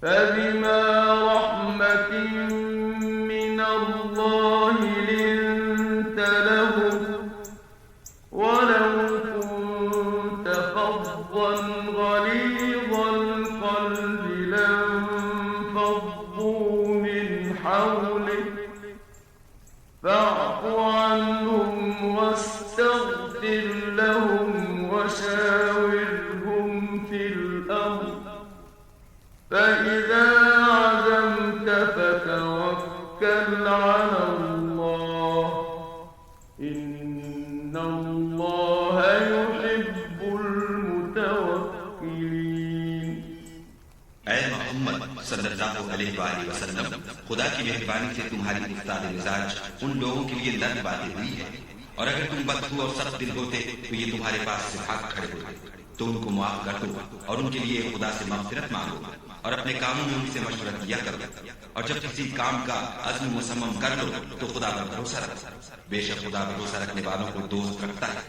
فبما رحمة من الله لنت لهم ولو كنت فظا غليظ القلب لانفضوا من حولك فاعف عنهم واستغفر لهم وشاورهم في الأمر فإذا عزمت فتوكل على الله إن الله يحب المتوكلين. اے محمد صلی اللہ علیہ وآلہ وسلم، خدا کی مہربانی سے تمہاری گفتار مزاج ان لوگوں کے لیے نرم باتیں ہوئی ہے، اور اگر تم بدخو اور سخت دل ہوتے تو یہ تمہارے پاس سے بھاگ کھڑے ہوتے، تو ان کو معاف کر دو اور ان کے لیے خدا سے مغفرت مانگو اور اپنے کاموں میں ان سے مشورہ کیا کرو، اور جب کسی کام کا عزم مصمم کر لو تو خدا پر بھروسہ رکھو، بے شک خدا بھروسہ رکھنے والوں کو دوست رکھتا ہے۔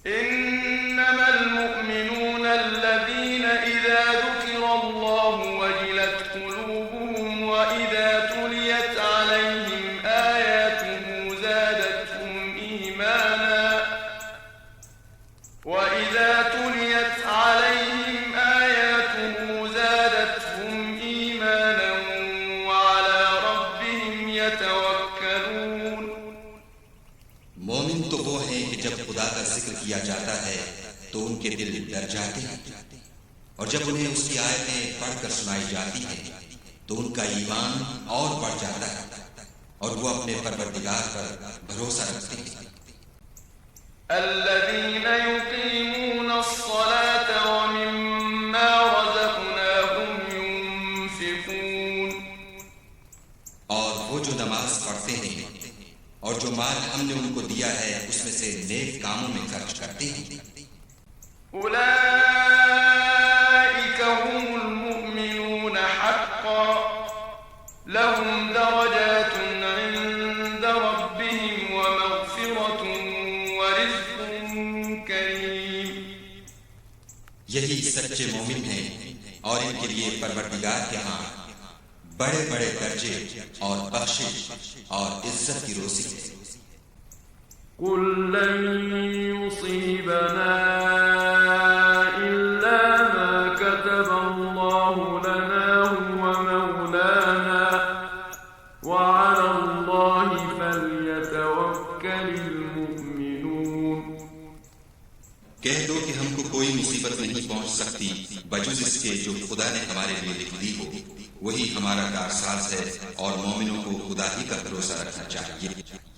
إنما المؤمنون الذين إذا ذكر الله وجلت قلوبهم وإذا تليت عليهم آياته زادتهم إيمانا وعلى ربهم يتوكلون. مومن تو وہ ہیں کہ جب خدا کا ذکر کیا جاتا ہے تو ان کے دل ڈر جاتے ہیں، اور جب انہیں اس کی آیتیں پڑھ کر سنائی جاتی ہیں تو ان کا ایمان اور بڑھ جاتا ہے اور وہ اپنے پروردگار پر بھروسہ رکھتے ہیں۔ الذين يقيمون الصلاة ومما رزقناهم ينفقون. اور وہ جو نماز پڑھتے ہیں اور جو مال ہم نے ان کو دیا ہے اس میں سے نیک کاموں میں خرچ کرتے ہیں۔ أولئك هم المؤمنون حقا لهم درجات عند ربهم ومغفرة ورزق کریم. یہی سچے مومن ہیں اور ان کے لیے پروردگار کے ہاں بڑے بڑے درجے اور بخشش اور عزت کی روزی ہے۔ قل لن يصيبنا إلا ما كتب الله لنا هو مولانا وعلى الله فليتوكل المؤمنون. کہہ دو کہ ہم کو کوئی مصیبت نہیں پہنچ سکتی بجز اس کے جو خدا نے ہمارے لیے لکھ دی ہو، وہی ہمارا کارساز ہے، اور مومنوں کو خدا ہی کا بھروسہ رکھنا چاہیے۔